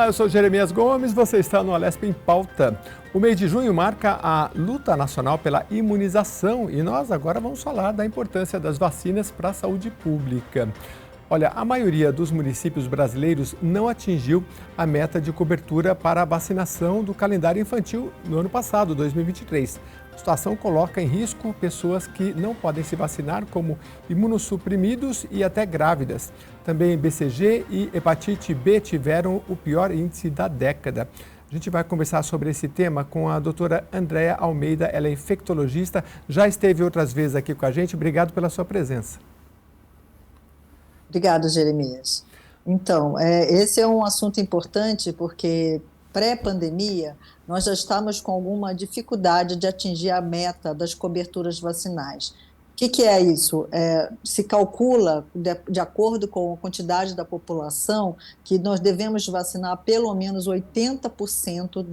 Olá, eu sou Jeremias Gomes, você está no Alesp em Pauta. O mês de junho marca a luta nacional pela imunização e nós agora vamos falar da importância das vacinas para a saúde pública. Olha, a maioria dos municípios brasileiros não atingiu a meta de cobertura para a vacinação do calendário infantil no ano passado, 2023. A situação coloca em risco pessoas que não podem se vacinar, como imunossuprimidos e até grávidas. Também BCG e hepatite B tiveram o pior índice da década. A gente vai conversar sobre esse tema com a doutora Andréa Almeida, ela é infectologista, já esteve outras vezes aqui com a gente. Obrigado pela sua presença. Obrigada, Jeremias. Então, esse é um assunto importante porque pré-pandemia nós já estávamos com alguma dificuldade de atingir a meta das coberturas vacinais. O que é isso? Se calcula, de acordo com a quantidade da população, que nós devemos vacinar pelo menos 80%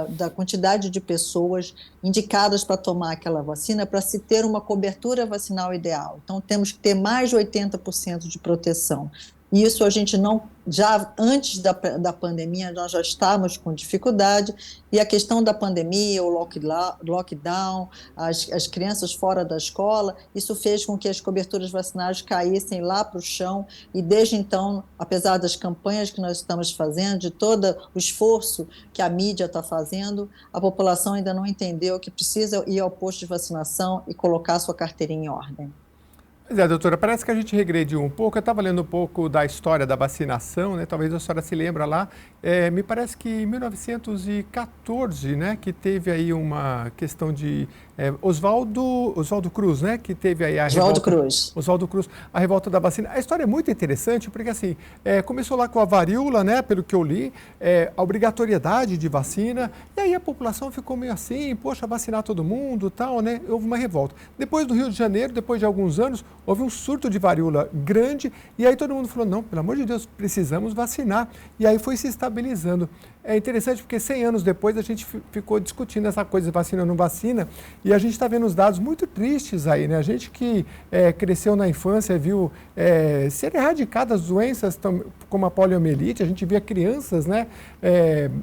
da quantidade de pessoas indicadas para tomar aquela vacina para se ter uma cobertura vacinal ideal. Então, temos que ter mais de 80% de proteção. E isso a gente não, já antes da pandemia, nós já estávamos com dificuldade, e a questão da pandemia, o lockdown, as crianças fora da escola, isso fez com que as coberturas vacinais caíssem lá para o chão, e desde então, apesar das campanhas que nós estamos fazendo, de todo o esforço que a mídia está fazendo, a população ainda não entendeu que precisa ir ao posto de vacinação e colocar sua carteirinha em ordem. Pois é, doutora, parece que a gente regrediu um pouco. Eu estava lendo um pouco da história da vacinação, né? Talvez a senhora se lembra lá. Me parece que em 1914, né, que teve aí uma questão de Oswaldo Cruz, né, que teve aí a Oswaldo Cruz, a revolta da vacina. A história é muito interessante porque assim começou lá com a varíola, né, pelo que eu li, a obrigatoriedade de vacina, e aí a população ficou meio assim, poxa, vacinar todo mundo, tal, né? Houve uma revolta. Depois do Rio de Janeiro, depois de alguns anos, houve um surto de varíola grande e aí todo mundo falou, não, pelo amor de Deus, precisamos vacinar. E aí foi se estabilizando. É interessante porque 100 anos depois a gente ficou discutindo essa coisa de vacina ou não vacina e a gente está vendo os dados muito tristes aí, né? A gente que cresceu na infância viu ser erradicadas doenças como a poliomielite, a gente via crianças, né,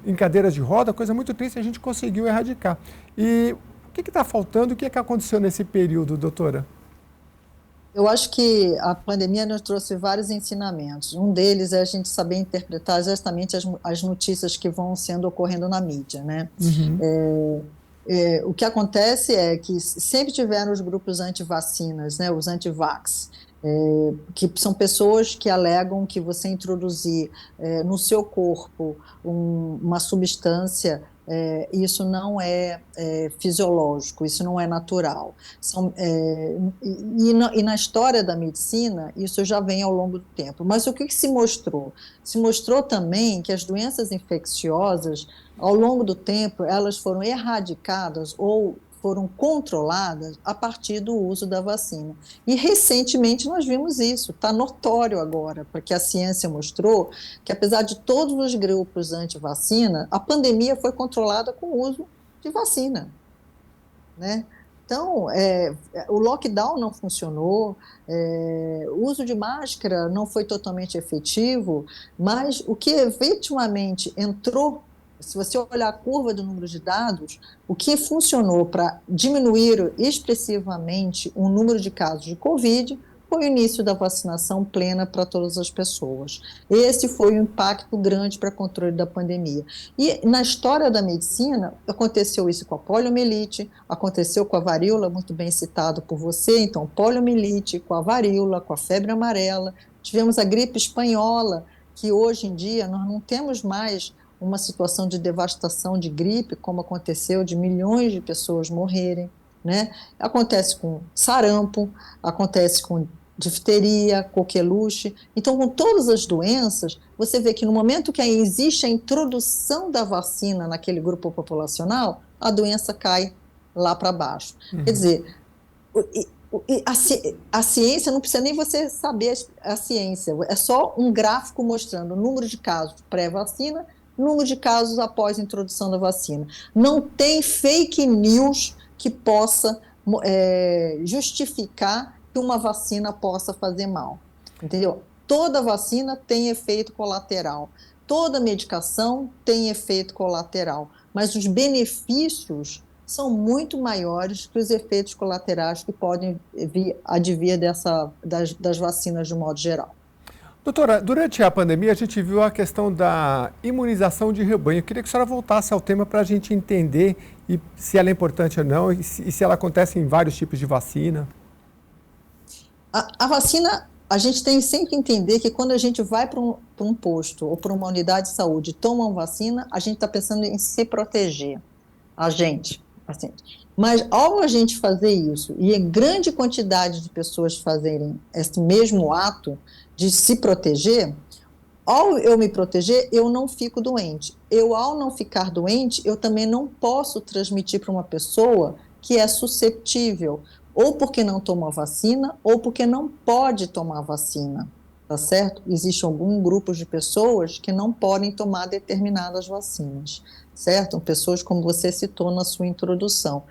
em cadeiras de roda, coisa muito triste, a gente conseguiu erradicar. E o que está faltando, o que aconteceu nesse período, doutora? Eu acho que a pandemia nos trouxe vários ensinamentos. Um deles é a gente saber interpretar justamente as notícias que vão ocorrendo na mídia, né? Uhum. O que acontece é que sempre tiveram os grupos anti-vacinas, né? Os anti-vax, que são pessoas que alegam que você introduzir no seu corpo uma substância, isso não é fisiológico, isso não é natural. E na história da medicina, isso já vem ao longo do tempo. Mas o que se mostrou? Se mostrou também que as doenças infecciosas, ao longo do tempo, elas foram erradicadas ou foram controladas a partir do uso da vacina. E recentemente nós vimos isso, está notório agora, porque a ciência mostrou que apesar de todos os grupos anti-vacina, a pandemia foi controlada com o uso de vacina, né? Então, o lockdown não funcionou, o uso de máscara não foi totalmente efetivo, mas o que efetivamente entrou, se você olhar a curva do número de dados, o que funcionou para diminuir expressivamente o número de casos de Covid foi o início da vacinação plena para todas as pessoas. Esse foi o impacto grande para o controle da pandemia. E na história da medicina, aconteceu isso com a poliomielite, aconteceu com a varíola, muito bem citado por você, então poliomielite, com a varíola, com a febre amarela, tivemos a gripe espanhola, que hoje em dia nós não temos mais uma situação de devastação de gripe, como aconteceu, de milhões de pessoas morrerem, né? Acontece com sarampo, acontece com difteria, coqueluche. Então, com todas as doenças, você vê que no momento que existe a introdução da vacina naquele grupo populacional, a doença cai lá para baixo. Uhum. Quer dizer, a ciência, não precisa nem você saber a ciência, é só um gráfico mostrando o número de casos pré-vacina, número de casos após a introdução da vacina. Não tem fake news que possa justificar que uma vacina possa fazer mal, entendeu? toda vacina tem efeito colateral, toda medicação tem efeito colateral, mas os benefícios são muito maiores que os efeitos colaterais que podem advir das vacinas de modo geral. Doutora, durante a pandemia a gente viu a questão da imunização de rebanho. Eu queria que a senhora voltasse ao tema para a gente entender se ela é importante ou não e se ela acontece em vários tipos de vacina. A vacina, a gente tem sempre que entender que quando a gente vai para um posto ou para uma unidade de saúde e toma uma vacina, a gente está pensando em se proteger, a gente. Assim. Mas ao a gente fazer isso, e em grande quantidade de pessoas fazerem esse mesmo ato de se proteger, ao eu me proteger, eu não fico doente. Ao não ficar doente, eu também não posso transmitir para uma pessoa que é susceptível, ou porque não toma vacina, ou porque não pode tomar vacina, tá certo? Existe algum grupo de pessoas que não podem tomar determinadas vacinas, certo? Pessoas como você citou na sua introdução.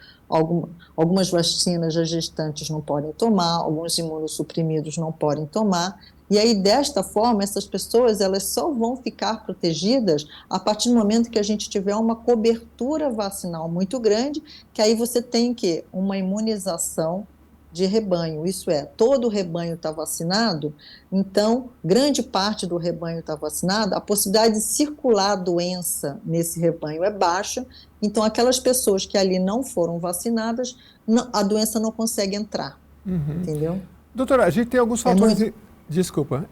Algumas vacinas as gestantes não podem tomar, alguns imunossuprimidos não podem tomar, e aí, desta forma, essas pessoas elas só vão ficar protegidas a partir do momento que a gente tiver uma cobertura vacinal muito grande, que aí você tem que uma imunização de rebanho, isso é, todo o rebanho está vacinado, então, grande parte do rebanho está vacinado, a possibilidade de circular a doença nesse rebanho é baixa, então aquelas pessoas que ali não foram vacinadas, a doença não consegue entrar, entendeu? Doutora, a gente tem alguns fatores... Desculpa.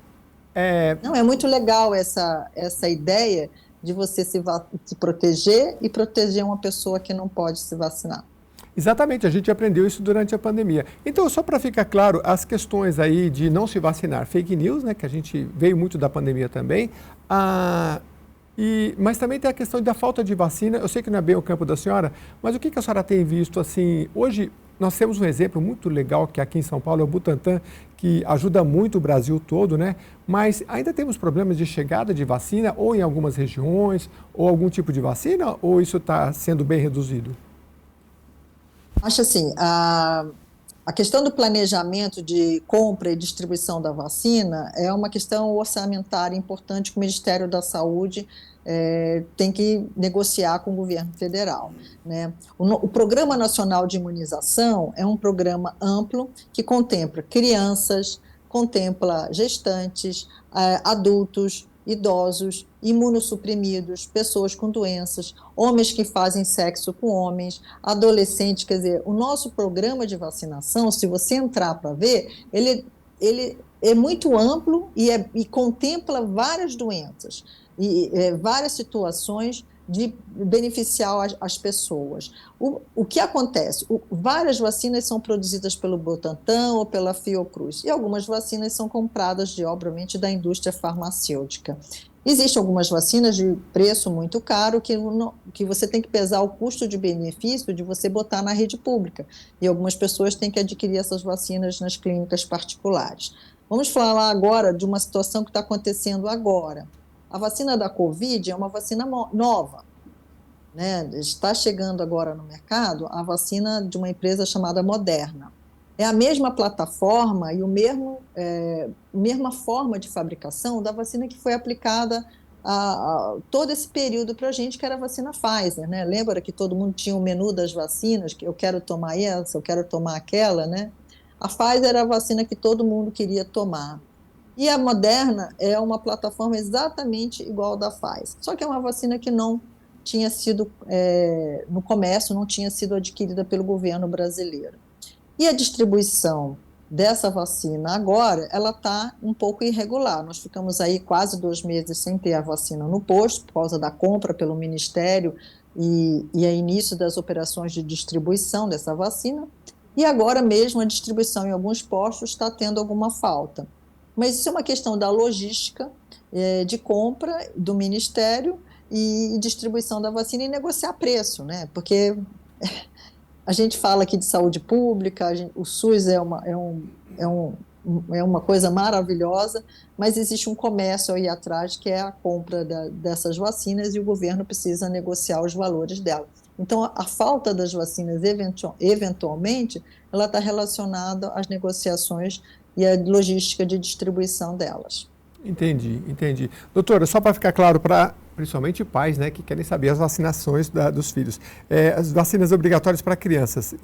Não, é muito legal essa ideia de você se proteger e proteger uma pessoa que não pode se vacinar. Exatamente, a gente aprendeu isso durante a pandemia. Então, só para ficar claro, as questões aí de não se vacinar, fake news, né, que a gente veio muito da pandemia também, mas também tem a questão da falta de vacina. Eu sei que não é bem o campo da senhora, mas o que a senhora tem visto assim? Hoje nós temos um exemplo muito legal que aqui em São Paulo é o Butantan, que ajuda muito o Brasil todo, né? Mas ainda temos problemas de chegada de vacina, ou em algumas regiões, ou algum tipo de vacina, ou isso está sendo bem reduzido? Acho assim, a questão do planejamento de compra e distribuição da vacina é uma questão orçamentária importante que o Ministério da Saúde tem que negociar com o governo federal, né? O Programa Nacional de Imunização é um programa amplo que contempla crianças, contempla gestantes, adultos, idosos, imunossuprimidos, pessoas com doenças, homens que fazem sexo com homens, adolescentes, quer dizer, o nosso programa de vacinação, se você entrar para ver, ele é muito amplo e contempla várias doenças e várias situações de beneficiar as pessoas. O que acontece? Várias vacinas são produzidas pelo Butantan ou pela Fiocruz, e algumas vacinas são compradas, obviamente, da indústria farmacêutica. Existem algumas vacinas de preço muito caro que você tem que pesar o custo de benefício de você botar na rede pública, e algumas pessoas têm que adquirir essas vacinas nas clínicas particulares. Vamos falar agora de uma situação que está acontecendo agora. A vacina da Covid é uma vacina nova, né? Está chegando agora no mercado a vacina de uma empresa chamada Moderna. É a mesma plataforma e mesma forma de fabricação da vacina que foi aplicada todo esse período para a gente, que era a vacina Pfizer, né? Lembra que todo mundo tinha o menu das vacinas, que eu quero tomar essa, eu quero tomar aquela, né? A Pfizer era a vacina que todo mundo queria tomar. E a Moderna é uma plataforma exatamente igual à da Pfizer, só que é uma vacina que não tinha sido, no comércio, não tinha sido adquirida pelo governo brasileiro. E a distribuição dessa vacina agora, ela está um pouco irregular. Nós ficamos aí quase 2 meses sem ter a vacina no posto, por causa da compra pelo Ministério e a início das operações de distribuição dessa vacina, e agora mesmo a distribuição em alguns postos está tendo alguma falta. Mas isso é uma questão da logística, de compra do Ministério e distribuição da vacina e negociar preço, né? Porque a gente fala aqui de saúde pública, o SUS é uma coisa maravilhosa, mas existe um comércio aí atrás que é a compra dessas vacinas e o governo precisa negociar os valores delas. Então, a falta das vacinas, eventualmente, ela está relacionada às negociações e à logística de distribuição delas. Entendi, entendi. Doutora, só para ficar claro para principalmente pais, né, que querem saber as vacinações dos filhos. As vacinas obrigatórias para crianças.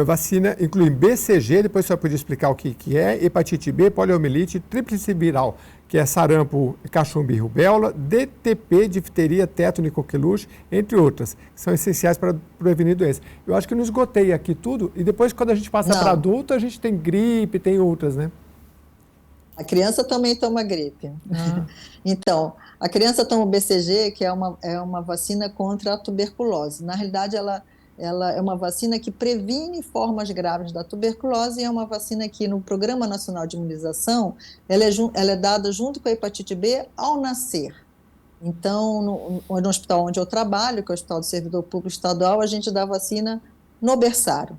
Vacina inclui BCG, depois você vai poder explicar o que é, hepatite B, poliomielite, tríplice viral, que é sarampo, cachumba e rubéola, DTP, difteria, tétano e coqueluche, entre outras, que são essenciais para prevenir doenças. Eu acho que não esgotei aqui tudo, e depois quando a gente passa para adulto, a gente tem gripe, tem outras, né? A criança também toma gripe. Então, a criança toma o BCG, que é uma vacina contra a tuberculose. Na realidade, ela é uma vacina que previne formas graves da tuberculose e é uma vacina que, no Programa Nacional de Imunização, ela é dada junto com a hepatite B ao nascer. Então, no hospital onde eu trabalho, que é o Hospital do Servidor Público Estadual, a gente dá vacina no berçário.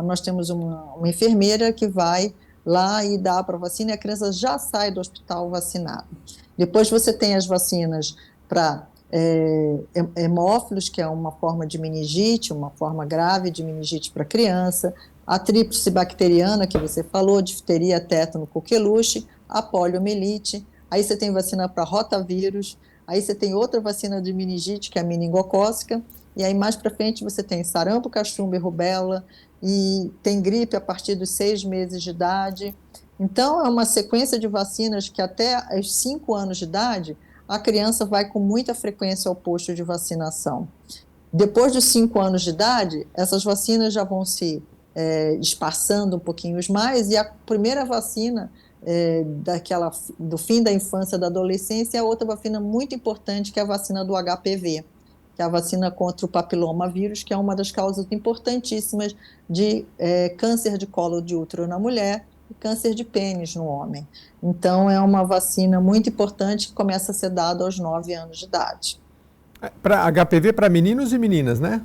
Nós temos uma enfermeira que vai lá e dá para vacina e a criança já sai do hospital vacinada. Depois você tem as vacinas para hemófilos, que é uma forma de meningite, uma forma grave de meningite para criança, a tríplice bacteriana, que você falou, difteria, tétano, coqueluche, a poliomielite, aí você tem vacina para rotavírus, aí você tem outra vacina de meningite, que é a meningocócica, e aí mais para frente você tem sarampo, cachumba e rubéola, e tem gripe a partir dos 6 meses de idade. Então, é uma sequência de vacinas que até os 5 anos de idade, a criança vai com muita frequência ao posto de vacinação. Depois dos 5 anos de idade, essas vacinas já vão se espaçando um pouquinho mais, e a primeira vacina do fim da infância, da adolescência, é outra vacina muito importante, que é a vacina do HPV, que é a vacina contra o papiloma vírus, que é uma das causas importantíssimas de câncer de colo de útero na mulher e câncer de pênis no homem. Então, é uma vacina muito importante que começa a ser dada aos 9 anos de idade. Para HPV para meninos e meninas, né?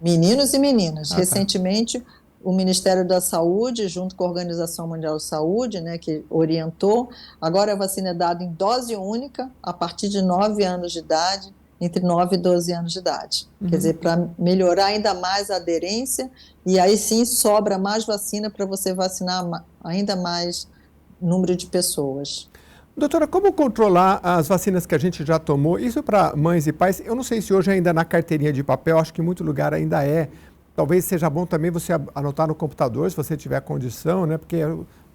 Meninos e meninas. Recentemente, tá. O Ministério da Saúde, junto com a Organização Mundial de Saúde, né, que orientou, agora a vacina é dada em dose única, a partir de 9 anos de idade, entre 9 e 12 anos de idade. Quer dizer, para melhorar ainda mais a aderência, e aí sim sobra mais vacina para você vacinar ainda mais número de pessoas. Doutora, como controlar as vacinas que a gente já tomou? Isso para mães e pais, eu não sei se hoje ainda na carteirinha de papel, acho que em muito lugar ainda é. Talvez seja bom também você anotar no computador, se você tiver condição, né? Porque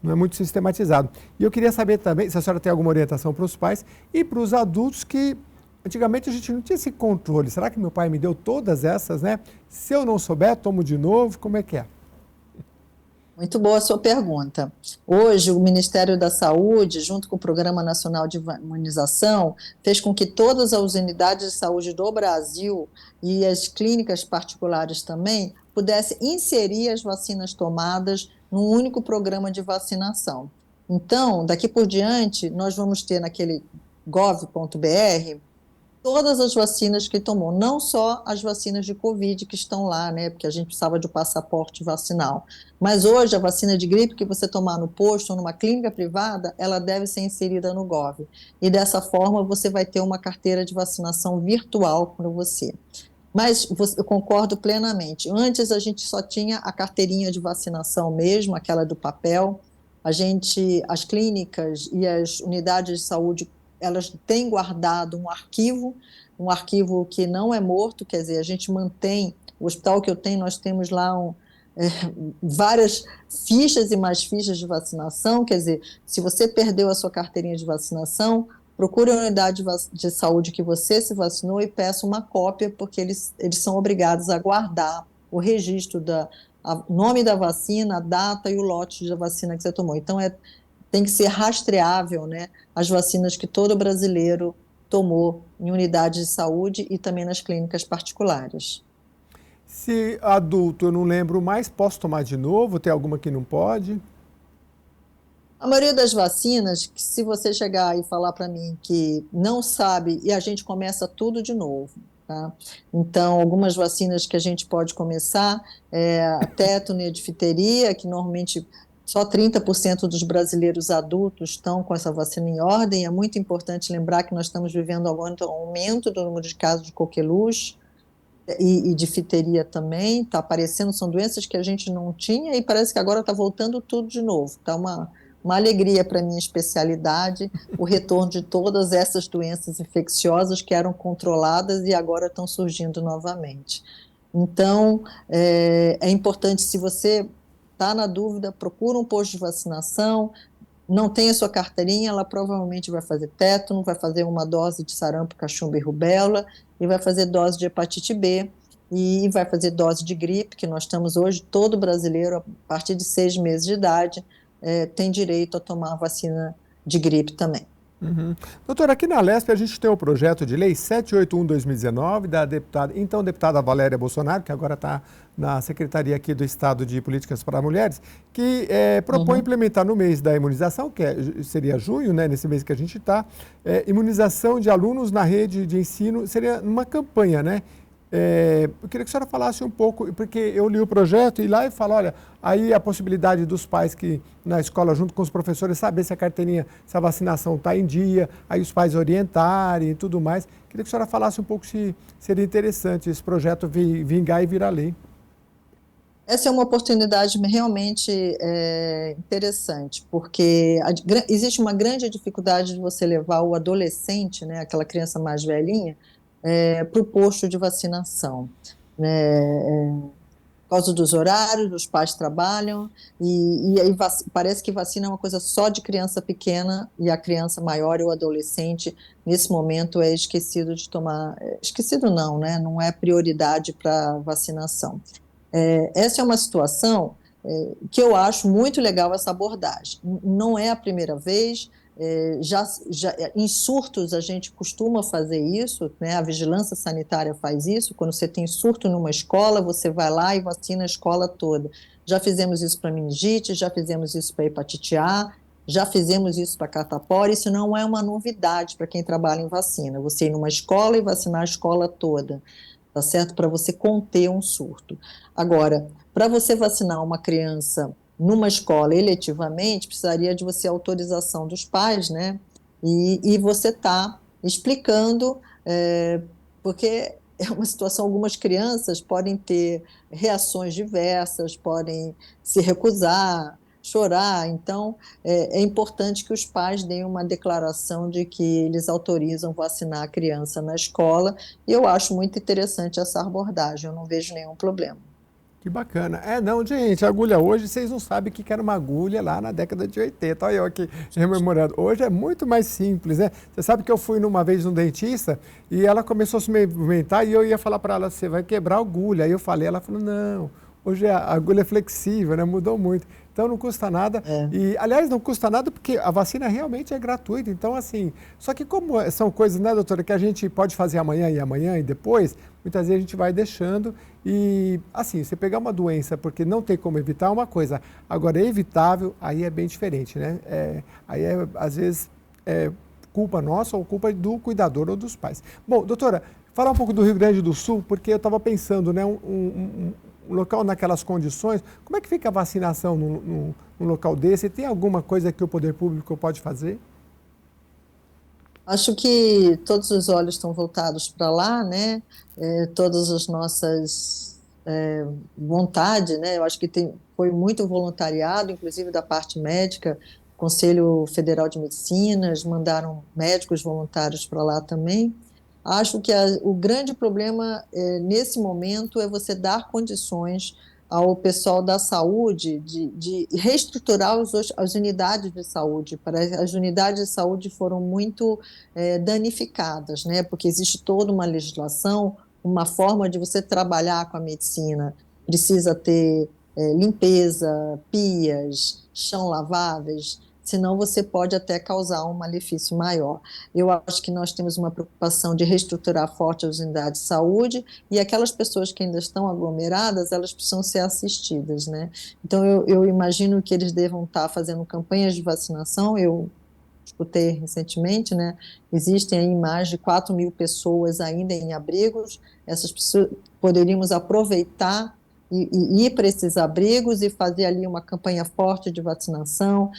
não é muito sistematizado. E eu queria saber também se a senhora tem alguma orientação para os pais e para os adultos que antigamente a gente não tinha esse controle. Será que meu pai me deu todas essas, né? Se eu não souber, tomo de novo, como é que é? Muito boa a sua pergunta. Hoje, o Ministério da Saúde, junto com o Programa Nacional de Imunização, fez com que todas as unidades de saúde do Brasil e as clínicas particulares também pudessem inserir as vacinas tomadas num único programa de vacinação. Então, daqui por diante, nós vamos ter naquele gov.br todas as vacinas que tomou, não só as vacinas de Covid que estão lá, né, porque a gente precisava de passaporte vacinal. Mas hoje a vacina de gripe que você tomar no posto ou numa clínica privada, ela deve ser inserida no Gov. E dessa forma você vai ter uma carteira de vacinação virtual para você. Mas eu concordo plenamente. Antes a gente só tinha a carteirinha de vacinação mesmo, aquela do papel. As clínicas e as unidades de saúde, elas têm guardado um arquivo que não é morto, quer dizer, a gente mantém, o hospital que eu tenho, nós temos lá várias fichas e mais fichas de vacinação, quer dizer, se você perdeu a sua carteirinha de vacinação, procure a unidade de saúde que você se vacinou e peça uma cópia, porque eles são obrigados a guardar o registro nome da vacina, a data e o lote da vacina que você tomou. Então, tem que ser rastreável, né, as vacinas que todo brasileiro tomou em unidades de saúde e também nas clínicas particulares. Se adulto eu não lembro mais, posso tomar de novo? Tem alguma que não pode? A maioria das vacinas, que se você chegar e falar para mim que não sabe, e a gente começa tudo de novo. Tá? Então, algumas vacinas que a gente pode começar, a tétano e a difteria, que normalmente só 30% dos brasileiros adultos estão com essa vacina em ordem. É muito importante lembrar que nós estamos vivendo agora um aumento do número de casos de coqueluche e difteria também. Está aparecendo, são doenças que a gente não tinha e parece que agora está voltando tudo de novo. Está uma alegria para a minha especialidade, o retorno de todas essas doenças infecciosas que eram controladas e agora estão surgindo novamente. Então, é importante, se você está na dúvida, procura um posto de vacinação, não tem a sua carteirinha, ela provavelmente vai fazer tétano, vai fazer uma dose de sarampo, cachumba e rubéola, e vai fazer dose de hepatite B, e vai fazer dose de gripe, que nós estamos hoje, todo brasileiro, a partir de 6 meses de idade, tem direito a tomar a vacina de gripe também. Uhum. Doutora, aqui na Lesp a gente tem o projeto de lei 781/2019 da deputada Valéria Bolsonaro, que agora está na Secretaria aqui do Estado de Políticas para Mulheres, que propõe implementar no mês da imunização, que seria junho, né, nesse mês que a gente está, imunização de alunos na rede de ensino, seria uma campanha, né? Eu queria que a senhora falasse um pouco, porque eu li o projeto e lá e falo, olha, aí a possibilidade dos pais que na escola, junto com os professores, saber se a carteirinha, se a vacinação está em dia, aí os pais orientarem e tudo mais. Queria que a senhora falasse um pouco se seria interessante esse projeto vingar e virar lei. Essa é uma oportunidade realmente interessante, porque existe uma grande dificuldade de você levar o adolescente, né, aquela criança mais velhinha, para o posto de vacinação, né? Por causa dos horários, os pais trabalham, e aí parece que vacina é uma coisa só de criança pequena, e a criança maior e o adolescente, nesse momento, é esquecido de tomar, esquecido não, né? Não é prioridade para vacinação. Essa é uma situação que eu acho muito legal, essa abordagem. Não é a primeira vez, em surtos a gente costuma fazer isso, né? A vigilância sanitária faz isso, quando você tem surto numa escola, você vai lá e vacina a escola toda. Já fizemos isso para meningite, já fizemos isso para hepatite A, já fizemos isso para catapora, isso não é uma novidade para quem trabalha em vacina, você ir numa escola e vacinar a escola toda, tá certo? Para você conter um surto. Agora, para você vacinar uma criança numa escola eletivamente, precisaria de você autorização dos pais, né? E você está explicando, porque é uma situação, algumas crianças podem ter reações diversas, podem se recusar, chorar, então é importante que os pais deem uma declaração de que eles autorizam vacinar a criança na escola, e eu acho muito interessante essa abordagem, eu não vejo nenhum problema. Que bacana. Não, gente, a agulha hoje, vocês não sabem o que era uma agulha lá na década de 80. Olha eu aqui rememorando. Hoje é muito mais simples, né? Você sabe que eu fui uma vez num dentista e ela começou a se movimentar e eu ia falar para ela, você vai quebrar a agulha. Aí eu falei, ela falou, não, hoje a agulha é flexível, né? Mudou muito. Então não custa nada. E, aliás, não custa nada porque a vacina realmente é gratuita. Então, assim, só que como são coisas, né, doutora, que a gente pode fazer amanhã e depois, muitas vezes a gente vai deixando. E, assim, você pegar uma doença porque não tem como evitar é uma coisa. Agora, é evitável, aí é bem diferente, né? Aí, às vezes, é culpa nossa ou culpa do cuidador ou dos pais. Bom, doutora, falar um pouco do Rio Grande do Sul, porque eu estava pensando, né, um local naquelas condições, como é que fica a vacinação num local desse? Tem alguma coisa que o poder público pode fazer? Acho que todos os olhos estão voltados para lá, né? Todas as nossas vontades, né? Eu acho que foi muito voluntariado, inclusive da parte médica, Conselho Federal de Medicinas, mandaram médicos voluntários para lá também. Acho que o grande problema nesse momento é você dar condições ao pessoal da saúde de reestruturar as unidades de saúde. As unidades de saúde foram muito danificadas, né? Porque existe toda uma legislação, uma forma de você trabalhar com a medicina. Precisa ter limpeza, pias, chão laváveis, senão você pode até causar um malefício maior. Eu acho que nós temos uma preocupação de reestruturar forte as unidades de saúde e aquelas pessoas que ainda estão aglomeradas, elas precisam ser assistidas, né? Então, eu imagino que eles devam estar fazendo campanhas de vacinação. Eu escutei recentemente, né? Existem aí mais de 4.000 pessoas ainda em abrigos, essas pessoas poderíamos aproveitar e ir para esses abrigos e fazer ali uma campanha forte de vacinação,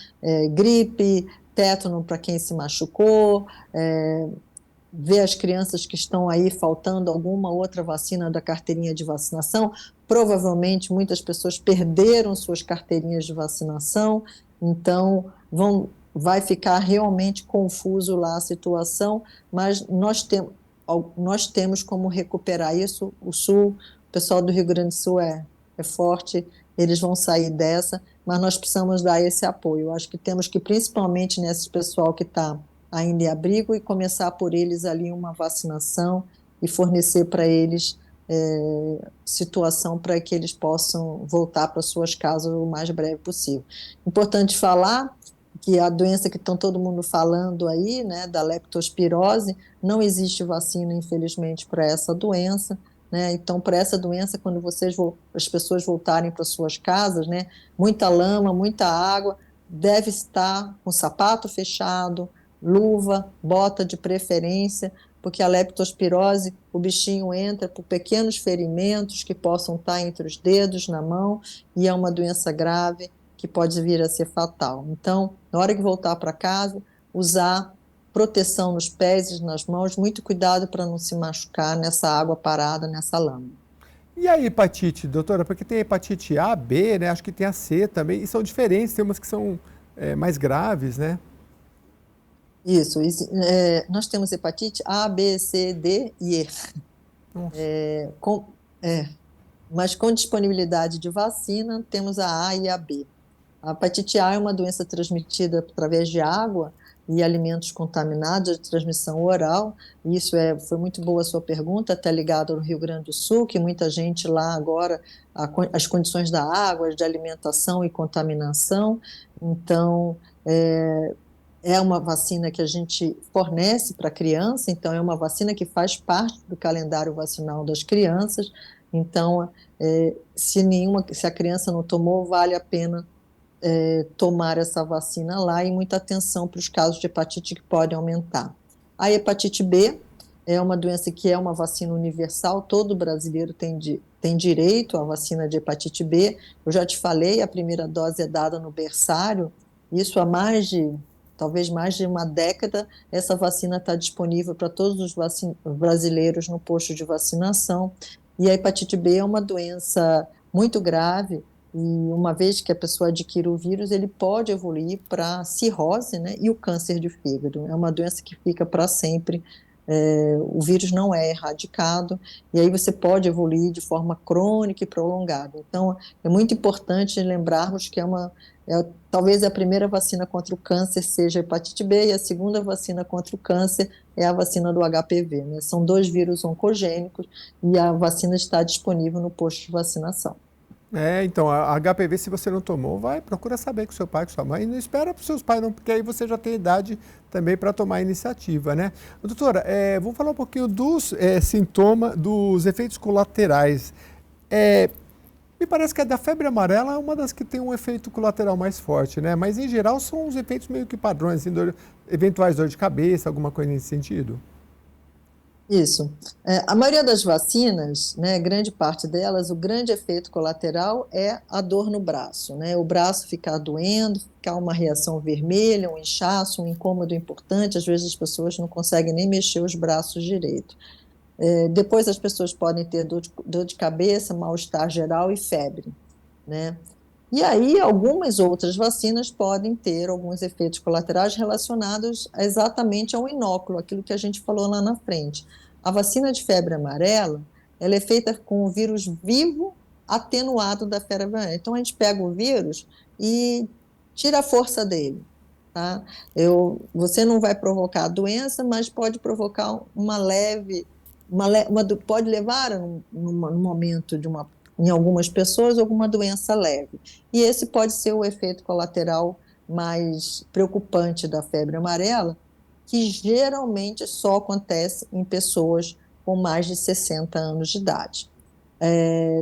gripe, tétano para quem se machucou, ver as crianças que estão aí faltando alguma outra vacina da carteirinha de vacinação. Provavelmente muitas pessoas perderam suas carteirinhas de vacinação, então vai ficar realmente confuso lá a situação, mas nós temos como recuperar isso. O Sul, o pessoal do Rio Grande do Sul é forte, eles vão sair dessa, mas nós precisamos dar esse apoio. Eu acho que temos que, principalmente nesse pessoal que está ainda em abrigo, e começar por eles ali uma vacinação e fornecer para eles situação para que eles possam voltar para suas casas o mais breve possível. Importante falar que a doença que estão todo mundo falando aí, né, da leptospirose, não existe vacina, infelizmente, para essa doença, né? Então, para essa doença, quando as pessoas voltarem para suas casas, né, muita lama, muita água, deve estar com sapato fechado, luva, bota de preferência, porque a leptospirose, o bichinho entra por pequenos ferimentos que possam estar entre os dedos, na mão, e é uma doença grave que pode vir a ser fatal. Então, na hora que voltar para casa, usar proteção nos pés e nas mãos, muito cuidado para não se machucar nessa água parada, nessa lama. E a hepatite, doutora? Porque tem a hepatite A, B, né? Acho que tem a C também, e são diferentes, tem umas que são mais graves, né? Isso, nós temos hepatite A, B, C, D e E. Nossa. Com, é, mas com disponibilidade de vacina, temos a e a B. A hepatite A é uma doença transmitida através de água e alimentos contaminados, de transmissão oral. Isso foi muito boa a sua pergunta, até ligado ao Rio Grande do Sul, que muita gente lá agora, as condições da água, de alimentação e contaminação. Então, é uma vacina que a gente fornece para a criança, então é uma vacina que faz parte do calendário vacinal das crianças. Então, se a criança não tomou, vale a pena tomar essa vacina lá, e muita atenção para os casos de hepatite que podem aumentar. A hepatite B é uma doença que é uma vacina universal, todo brasileiro tem direito à vacina de hepatite B. Eu já te falei, a primeira dose é dada no berçário, isso há talvez mais de uma década, essa vacina está disponível para todos os brasileiros no posto de vacinação. E a hepatite B é uma doença muito grave, e uma vez que a pessoa adquire o vírus, ele pode evoluir para cirrose, né, e o câncer de fígado. É uma doença que fica para sempre, o vírus não é erradicado, e aí você pode evoluir de forma crônica e prolongada. Então, é muito importante lembrarmos que talvez a primeira vacina contra o câncer seja a hepatite B, e a segunda vacina contra o câncer é a vacina do HPV, né? São dois vírus oncogênicos, e a vacina está disponível no posto de vacinação. Então, a HPV, se você não tomou, procura saber com seu pai, com sua mãe, e não espera para os seus pais não, porque aí você já tem idade também para tomar a iniciativa, né? Doutora, vamos falar um pouquinho dos sintomas, dos efeitos colaterais. Me parece que a da febre amarela é uma das que tem um efeito colateral mais forte, né? Mas, em geral, são os efeitos meio que padrões, assim, eventuais dor de cabeça, alguma coisa nesse sentido. Isso. A maioria das vacinas, né, grande parte delas, o grande efeito colateral é a dor no braço, né? O braço ficar doendo, ficar uma reação vermelha, um inchaço, um incômodo importante. Às vezes as pessoas não conseguem nem mexer os braços direito. Depois as pessoas podem ter dor de cabeça, mal-estar geral e febre, né? E aí, algumas outras vacinas podem ter alguns efeitos colaterais relacionados exatamente ao inóculo, aquilo que a gente falou lá na frente. A vacina de febre amarela, ela é feita com o vírus vivo atenuado da febre amarela. Então, a gente pega o vírus e tira a força dele, tá? Você não vai provocar a doença, mas pode provocar pode levar num momento em algumas pessoas, alguma doença leve. E esse pode ser o efeito colateral mais preocupante da febre amarela, que geralmente só acontece em pessoas com mais de 60 anos de idade.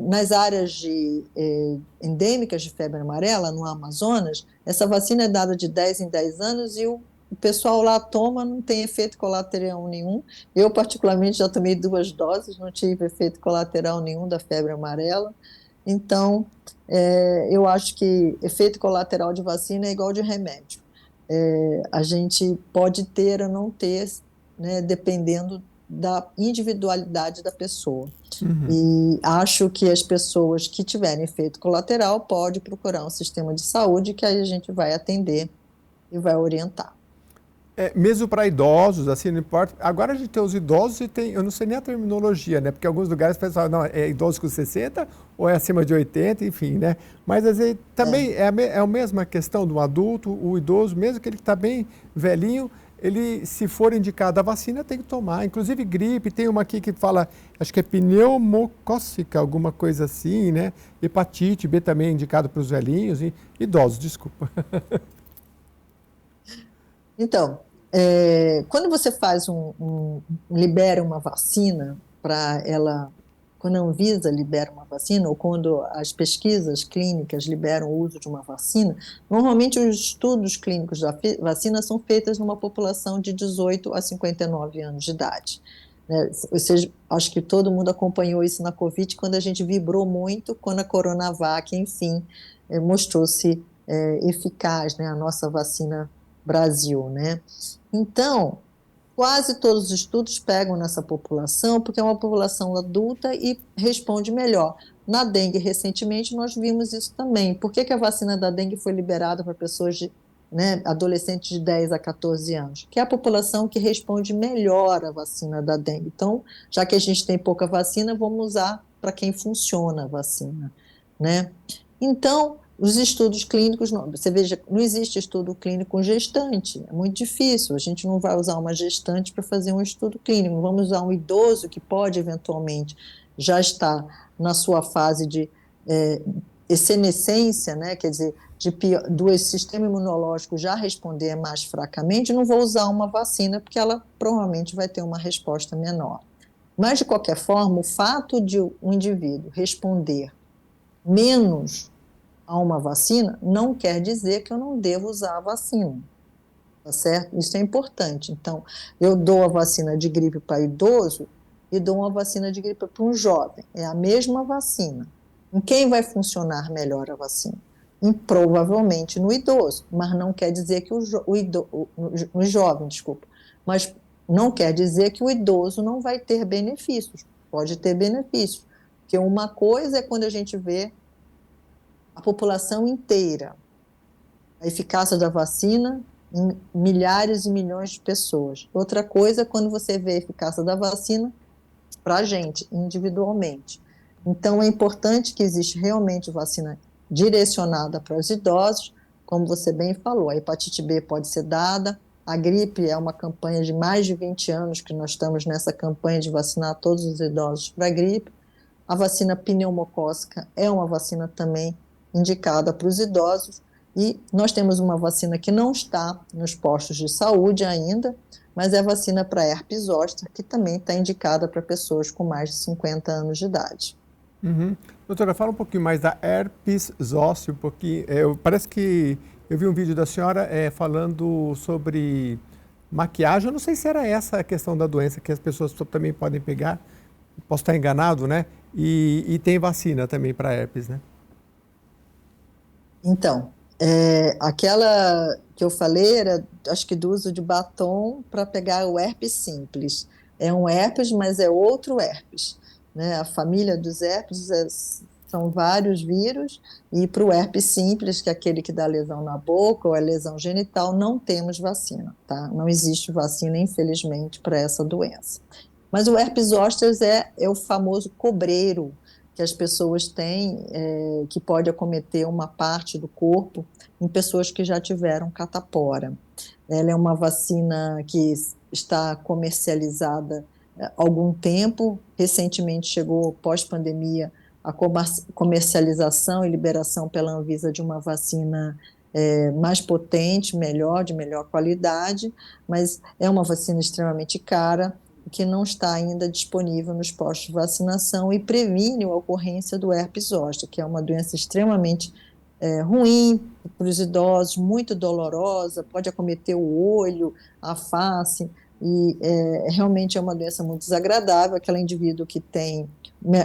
Nas áreas endêmicas de febre amarela, no Amazonas, essa vacina é dada de 10 em 10 anos, e o pessoal lá toma, não tem efeito colateral nenhum. Eu, particularmente, já tomei 2 doses, não tive efeito colateral nenhum da febre amarela. Então, eu acho que efeito colateral de vacina é igual de remédio. A gente pode ter ou não ter, né, dependendo da individualidade da pessoa. E acho que as pessoas que tiverem efeito colateral podem procurar um sistema de saúde, que aí a gente vai atender e vai orientar. Mesmo para idosos, assim, não importa. Agora a gente tem os idosos e tem, eu não sei nem a terminologia, né? Porque alguns lugares o pessoal, não, é idoso com 60 ou é acima de 80, enfim, né? Mas às vezes, também é a mesma questão do adulto, o idoso, mesmo que ele está bem velhinho, ele, se for indicado a vacina, tem que tomar. Inclusive gripe, tem uma aqui que fala, acho que é pneumocócica, alguma coisa assim, né? Hepatite B também é indicado para os velhinhos e idosos, desculpa. Então, quando você faz libera uma vacina para ela, quando a Anvisa libera uma vacina, ou quando as pesquisas clínicas liberam o uso de uma vacina, normalmente os estudos clínicos da vacina são feitos numa população de 18 a 59 anos de idade. Né? Acho que todo mundo acompanhou isso na Covid, quando a gente vibrou muito, quando a Coronavac, enfim, mostrou-se eficaz, né, a nossa vacina Brasil, né? Então, quase todos os estudos pegam nessa população, porque é uma população adulta e responde melhor. Na dengue, recentemente, nós vimos isso também. Por que a vacina da dengue foi liberada para pessoas adolescentes de 10 a 14 anos? Que é a população que responde melhor à vacina da dengue. Então, já que a gente tem pouca vacina, vamos usar para quem funciona a vacina, né? Então, os estudos clínicos, você veja, não existe estudo clínico com gestante, é muito difícil, a gente não vai usar uma gestante para fazer um estudo clínico, vamos usar um idoso que pode eventualmente já estar na sua fase de senescência, né, quer dizer, do sistema imunológico já responder mais fracamente, não vou usar uma vacina porque ela provavelmente vai ter uma resposta menor. Mas, de qualquer forma, o fato de um indivíduo responder menos a uma vacina, não quer dizer que eu não devo usar a vacina, tá certo? Isso é importante. Então, eu dou a vacina de gripe para idoso e dou uma vacina de gripe para um jovem. É a mesma vacina. Em quem vai funcionar melhor a vacina? Provavelmente no idoso, mas não quer dizer que o jovem, desculpa, mas não quer dizer que o idoso não vai ter benefícios. Pode ter benefícios. Porque uma coisa é quando a gente vê a população inteira, a eficácia da vacina em milhares e milhões de pessoas. Outra coisa é quando você vê a eficácia da vacina para a gente, individualmente. Então, é importante que existe realmente vacina direcionada para os idosos, como você bem falou, a hepatite B pode ser dada, a gripe é uma campanha de mais de 20 anos que nós estamos nessa campanha de vacinar todos os idosos para a gripe. A vacina pneumocócica é uma vacina também indicada para os idosos, e nós temos uma vacina que não está nos postos de saúde ainda, mas é a vacina para herpes zoster, que também está indicada para pessoas com mais de 50 anos de idade. Uhum. Doutora, fala um pouquinho mais da herpes zoster, porque parece que eu vi um vídeo da senhora falando sobre maquiagem. Eu não sei se era essa a questão da doença que as pessoas também podem pegar, posso estar enganado, né? E tem vacina também para herpes, né? Então, aquela que eu falei era, acho que do uso de batom para pegar o herpes simples. É um herpes, mas é outro herpes, né? A família dos herpes são vários vírus, e para o herpes simples, que é aquele que dá lesão na boca ou a lesão genital, não temos vacina, tá? Não existe vacina, infelizmente, para essa doença. Mas o herpes zoster é o famoso cobreiro que as pessoas têm, que pode acometer uma parte do corpo em pessoas que já tiveram catapora. Ela é uma vacina que está comercializada há algum tempo, recentemente chegou, pós-pandemia, a comercialização e liberação pela Anvisa de uma vacina mais potente, melhor, de melhor qualidade, mas é uma vacina extremamente cara, que não está ainda disponível nos postos de vacinação e previne a ocorrência do herpes zoster, que é uma doença extremamente ruim para os idosos, muito dolorosa, pode acometer o olho, a face, e realmente é uma doença muito desagradável. Aquele indivíduo que tem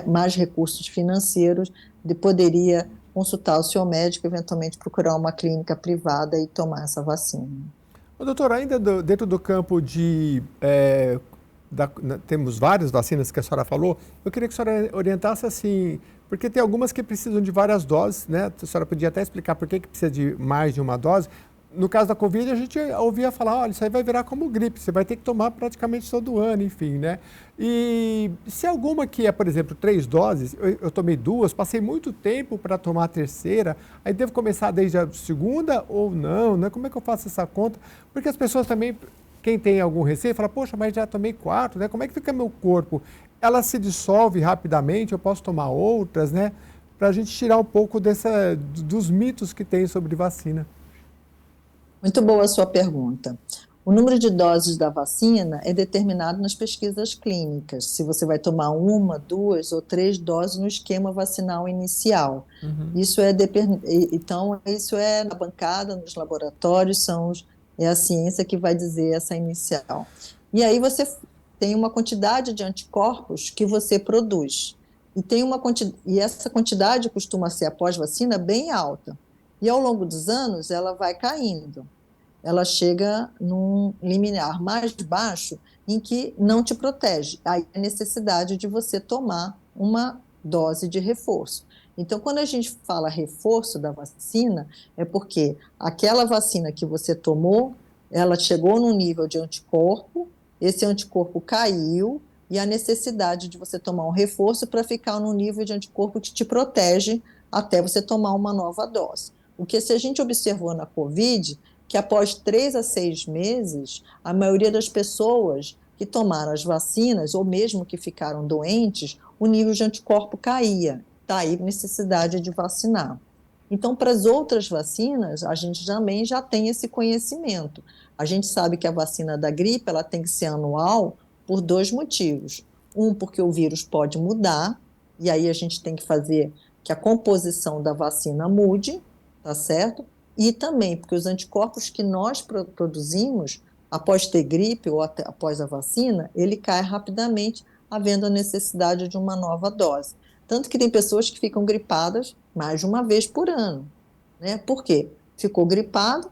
mais recursos financeiros poderia consultar o seu médico, eventualmente procurar uma clínica privada e tomar essa vacina. Doutor, ainda dentro do campo de temos várias vacinas que a senhora falou, eu queria que a senhora orientasse assim, porque tem algumas que precisam de várias doses, né? A senhora podia até explicar por que precisa de mais de uma dose. no caso da Covid, a gente ouvia falar, olha, isso aí vai virar como gripe, você vai ter que tomar praticamente todo ano, enfim, né? E se alguma que é, por exemplo, 3 doses, eu tomei 2, passei muito tempo para tomar a terceira, aí devo começar desde a segunda ou não, né? Como é que eu faço essa conta? Porque as pessoas também, quem tem algum receio, fala, poxa, mas já tomei 4, né? Como é que fica meu corpo? Ela se dissolve rapidamente, eu posso tomar outras, né? Para a gente tirar um pouco dos mitos que tem sobre vacina. Muito boa a sua pergunta. O número de doses da vacina é determinado nas pesquisas clínicas, se você vai tomar 1, 2 ou 3 doses no esquema vacinal inicial. Uhum. Então, isso é na bancada, nos laboratórios, é a ciência que vai dizer essa inicial. E aí você tem uma quantidade de anticorpos que você produz. E essa quantidade costuma ser após vacina bem alta. E ao longo dos anos ela vai caindo. Ela chega num limiar mais baixo em que não te protege. Aí a necessidade de você tomar uma dose de reforço. Então, quando a gente fala reforço da vacina, é porque aquela vacina que você tomou, ela chegou num nível de anticorpo, esse anticorpo caiu, e a necessidade de você tomar um reforço para ficar no nível de anticorpo que te protege até você tomar uma nova dose. O que se a gente observou na Covid, que após 3 a 6 meses, a maioria das pessoas que tomaram as vacinas, ou mesmo que ficaram doentes, o nível de anticorpo caía. Daí a necessidade de vacinar. Então, para as outras vacinas, a gente também já tem esse conhecimento. A gente sabe que a vacina da gripe ela tem que ser anual por 2 motivos. Um, porque o vírus pode mudar, e aí a gente tem que fazer que a composição da vacina mude, tá certo? E também porque os anticorpos que nós produzimos após ter gripe ou após a vacina, ele cai rapidamente, havendo a necessidade de uma nova dose. Tanto que tem pessoas que ficam gripadas mais de uma vez por ano, né? Por quê? Ficou gripado,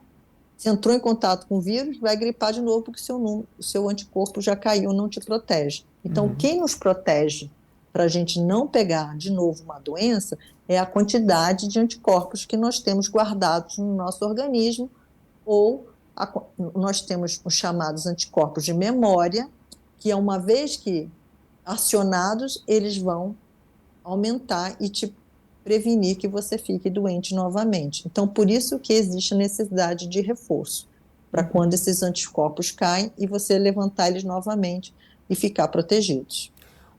se entrou em contato com o vírus, vai gripar de novo porque o seu anticorpo já caiu, não te protege. Então, quem nos protege para a gente não pegar de novo uma doença é a quantidade de anticorpos que nós temos guardados no nosso organismo, ou nós temos os chamados anticorpos de memória, que uma vez que acionados, eles vão aumentar e te prevenir que você fique doente novamente. Então, por isso que existe a necessidade de reforço, para quando esses anticorpos caem e você levantar eles novamente e ficar protegidos.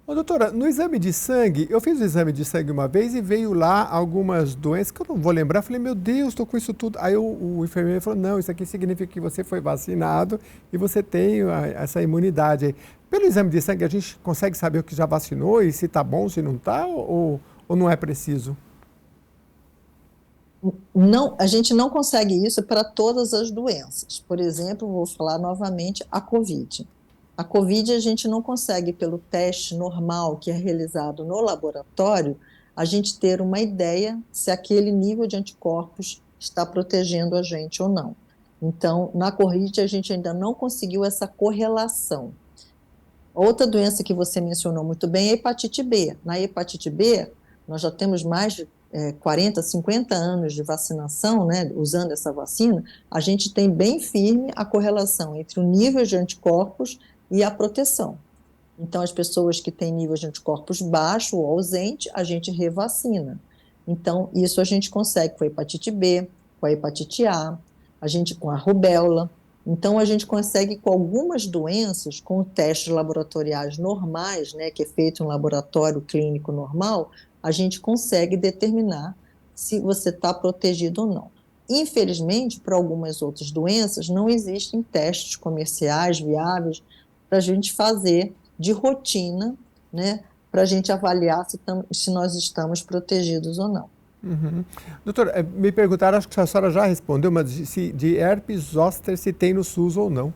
Ô, doutora, no exame de sangue, eu fiz o exame de sangue uma vez e veio lá algumas doenças que eu não vou lembrar. Falei, meu Deus, estou com isso tudo. Aí o enfermeiro falou, não, isso aqui significa que você foi vacinado e você tem essa imunidade aí. Pelo exame de sangue, a gente consegue saber o que já vacinou e se está bom, se não está, ou não é preciso? Não, a gente não consegue isso para todas as doenças. Por exemplo, vou falar novamente a COVID. A COVID a gente não consegue, pelo teste normal que é realizado no laboratório, a gente ter uma ideia se aquele nível de anticorpos está protegendo a gente ou não. Então, na COVID a gente ainda não conseguiu essa correlação. Outra doença que você mencionou muito bem é a hepatite B. Na hepatite B, nós já temos mais de 40, 50 anos de vacinação, né, usando essa vacina, a gente tem bem firme a correlação entre o nível de anticorpos e a proteção. Então, as pessoas que têm nível de anticorpos baixo ou ausente, a gente revacina. Então, isso a gente consegue com a hepatite B, com a hepatite A, a gente com a rubéola. Então, a gente consegue com algumas doenças, com testes laboratoriais normais, né, que é feito em um laboratório clínico normal, a gente consegue determinar se você está protegido ou não. Infelizmente, para algumas outras doenças, não existem testes comerciais viáveis para a gente fazer de rotina, né, para a gente avaliar se nós estamos protegidos ou não. Uhum. Doutora, me perguntaram, acho que a senhora já respondeu, mas de herpes zoster se tem no SUS ou não?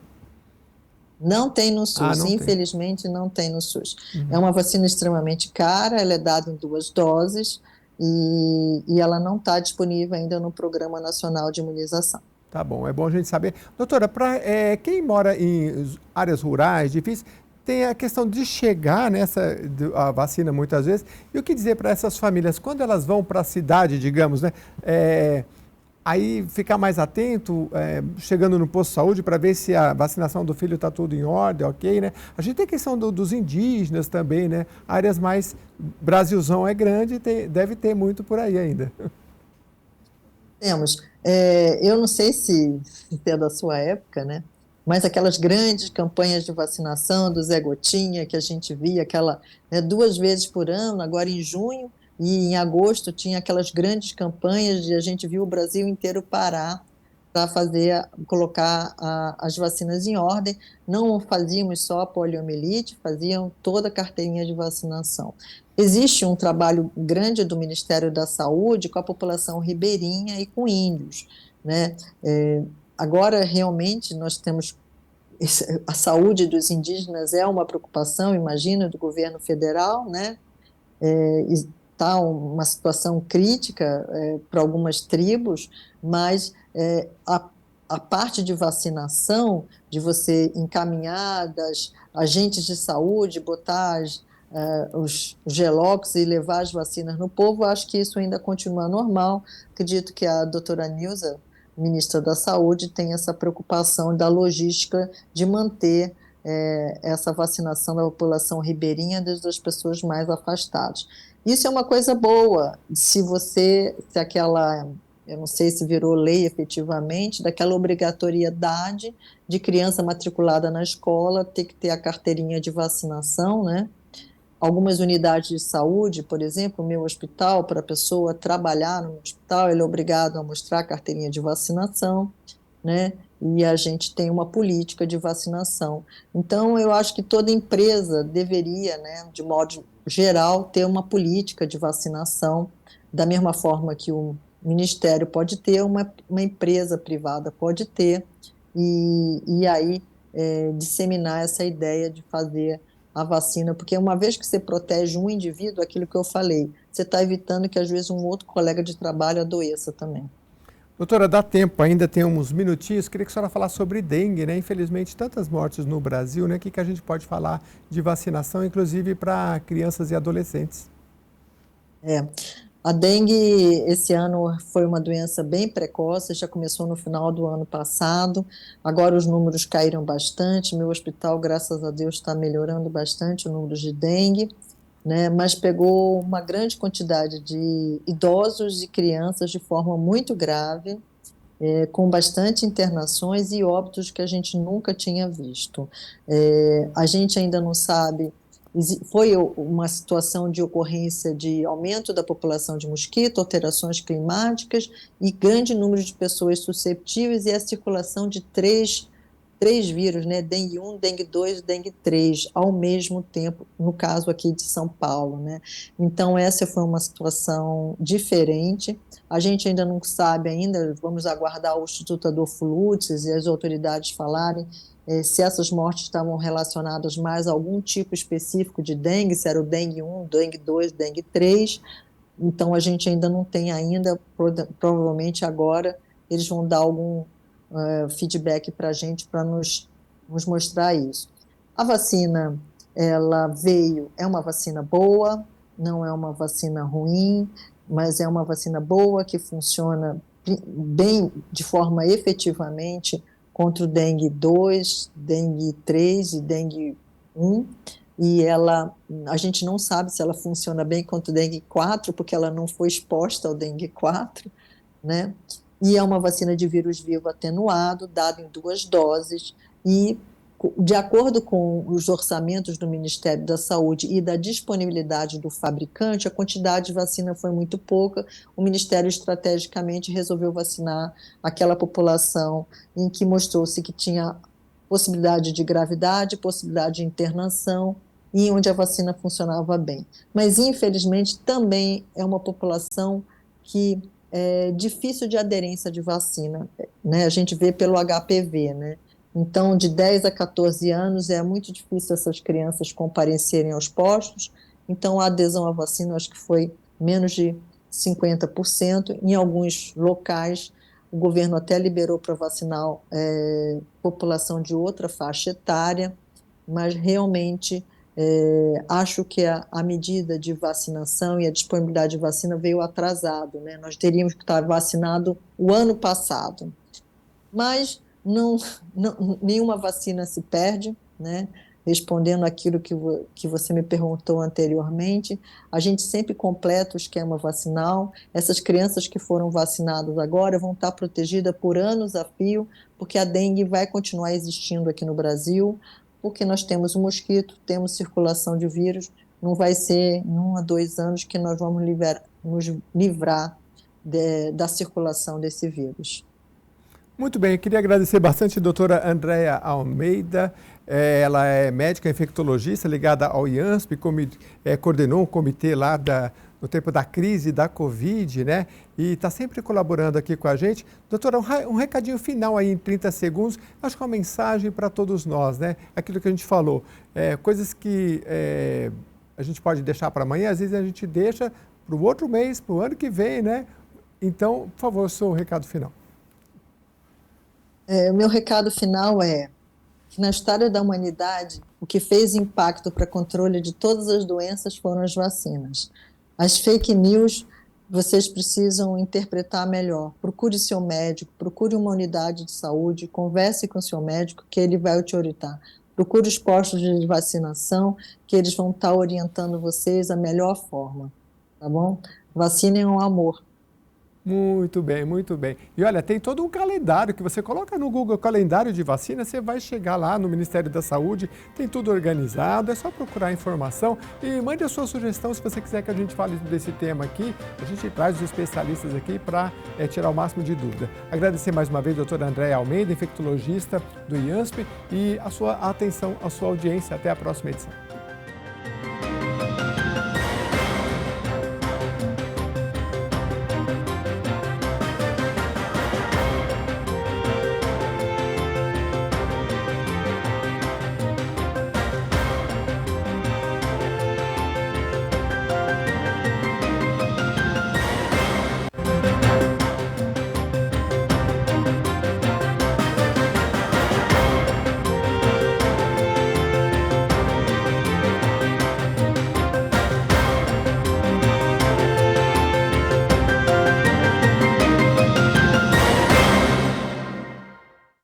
Não tem no SUS, não infelizmente tem. Não tem no SUS. É uma vacina extremamente cara, ela é dada em 2 doses e ela não está disponível ainda no Programa Nacional de Imunização. Tá bom, é bom a gente saber. Doutora, para quem mora em áreas rurais, difíceis, tem a questão de chegar a vacina muitas vezes. E o que dizer para essas famílias, quando elas vão para a cidade, digamos, né? aí ficar mais atento, chegando no posto de saúde, para ver se a vacinação do filho está tudo em ordem, ok, né? A gente tem a questão dos indígenas também, né? Áreas mais... Brasilzão é grande, deve ter muito por aí ainda. Temos. Eu não sei se é da sua época, né? Mas aquelas grandes campanhas de vacinação do Zé Gotinha, que a gente via, aquela, né, 2 vezes por ano, agora em junho e em agosto, tinha aquelas grandes campanhas de a gente viu o Brasil inteiro parar para colocar as vacinas em ordem. Não fazíamos só a poliomielite, faziam toda a carteirinha de vacinação. Existe um trabalho grande do Ministério da Saúde com a população ribeirinha e com índios, né? Agora, realmente, nós temos a saúde dos indígenas é uma preocupação, imagina, do governo federal, né? Está uma situação crítica para algumas tribos, mas a parte de vacinação, de você encaminhar das agentes de saúde, botar os gelox e levar as vacinas no povo, acho que isso ainda continua normal. Acredito que a doutora Nilza, ministra da Saúde, tem essa preocupação da logística de manter essa vacinação da população ribeirinha desde as pessoas mais afastadas. Isso é uma coisa boa, se aquela, eu não sei se virou lei efetivamente, daquela obrigatoriedade de criança matriculada na escola ter que ter a carteirinha de vacinação, né? Algumas unidades de saúde, por exemplo, o meu hospital, para a pessoa trabalhar no hospital, ele é obrigado a mostrar a carteirinha de vacinação, né? E a gente tem uma política de vacinação. Então, eu acho que toda empresa deveria, né, de modo geral, ter uma política de vacinação, da mesma forma que o Ministério pode ter, uma empresa privada pode ter, e aí disseminar essa ideia de fazer a vacina, porque uma vez que você protege um indivíduo, aquilo que eu falei, você está evitando que às vezes um outro colega de trabalho adoeça também. Doutora, dá tempo, ainda tem uns minutinhos. Queria que a senhora falasse sobre dengue, né? Infelizmente, tantas mortes no Brasil, né? O que a gente pode falar de vacinação, inclusive para crianças e adolescentes? É. A dengue, esse ano, foi uma doença bem precoce, já começou no final do ano passado, agora os números caíram bastante, meu hospital, graças a Deus, está melhorando bastante o número de dengue, né, mas pegou uma grande quantidade de idosos e crianças de forma muito grave, com bastante internações e óbitos que a gente nunca tinha visto. A gente ainda não sabe, foi uma situação de ocorrência de aumento da população de mosquito, alterações climáticas e grande número de pessoas susceptíveis e a circulação de três vírus, né? Dengue 1, dengue 2, dengue 3, ao mesmo tempo, no caso aqui de São Paulo, né? Então, essa foi uma situação diferente. A gente ainda não sabe ainda, vamos aguardar o Instituto Adolfo Lutz e as autoridades falarem se essas mortes estavam relacionadas mais a algum tipo específico de dengue, se era o dengue 1, dengue 2, dengue 3. Então, a gente ainda não tem ainda, provavelmente agora eles vão dar algum feedback para a gente para nos mostrar isso. A vacina, ela veio, é uma vacina boa, não é uma vacina ruim, mas é uma vacina boa que funciona bem, de forma efetivamente contra o dengue 2, dengue 3 e dengue 1, e a gente não sabe se ela funciona bem contra o dengue 4, porque ela não foi exposta ao dengue 4, né? E é uma vacina de vírus vivo atenuado, dado em 2 doses, e de acordo com os orçamentos do Ministério da Saúde e da disponibilidade do fabricante, a quantidade de vacina foi muito pouca. O Ministério estrategicamente resolveu vacinar aquela população em que mostrou-se que tinha possibilidade de gravidade, possibilidade de internação e onde a vacina funcionava bem. Mas, infelizmente, também é uma população que é difícil de aderência de vacina, né? A gente vê pelo HPV, né? Então, de 10 a 14 anos, é muito difícil essas crianças comparecerem aos postos, então a adesão à vacina acho que foi menos de 50%. Em alguns locais, o governo até liberou para vacinar população de outra faixa etária, mas realmente Acho que a medida de vacinação e a disponibilidade de vacina veio atrasado, né? Nós teríamos que estar vacinado o ano passado, mas nenhuma vacina se perde, né? Respondendo aquilo que você me perguntou anteriormente, a gente sempre completa o esquema vacinal. Essas crianças que foram vacinadas agora vão estar protegidas por anos a fio, porque a dengue vai continuar existindo aqui no Brasil, porque nós temos o mosquito, temos circulação de vírus, não vai ser em 1 a 2 anos que nós vamos nos livrar da circulação desse vírus. Muito bem, eu queria agradecer bastante a doutora Andréia Almeida. Ela é médica infectologista ligada ao IANSP, coordenou um comitê lá no tempo da crise da Covid, né? E está sempre colaborando aqui com a gente. Doutora, um recadinho final aí em 30 segundos, acho que é uma mensagem para todos nós, né? Aquilo que a gente falou, coisas que a gente pode deixar para amanhã, às vezes a gente deixa para o outro mês, para o ano que vem, né? Então, por favor, seu recado final. O meu recado final é que na história da humanidade, o que fez impacto para controle de todas as doenças foram as vacinas. As fake news, vocês precisam interpretar melhor. Procure seu médico, procure uma unidade de saúde, converse com seu médico, que ele vai te orientar. Procure os postos de vacinação, que eles vão estar orientando vocês a melhor forma, tá bom? Vacinem um amor. Muito bem, muito bem. E olha, tem todo um calendário que você coloca no Google, calendário de vacina, você vai chegar lá no Ministério da Saúde, tem tudo organizado, é só procurar informação e mande a sua sugestão se você quiser que a gente fale desse tema aqui. A gente traz os especialistas aqui para tirar o máximo de dúvida. Agradecer mais uma vez a doutora Andréia Almeida, infectologista do IANSP, e a sua atenção, a sua audiência. Até a próxima edição.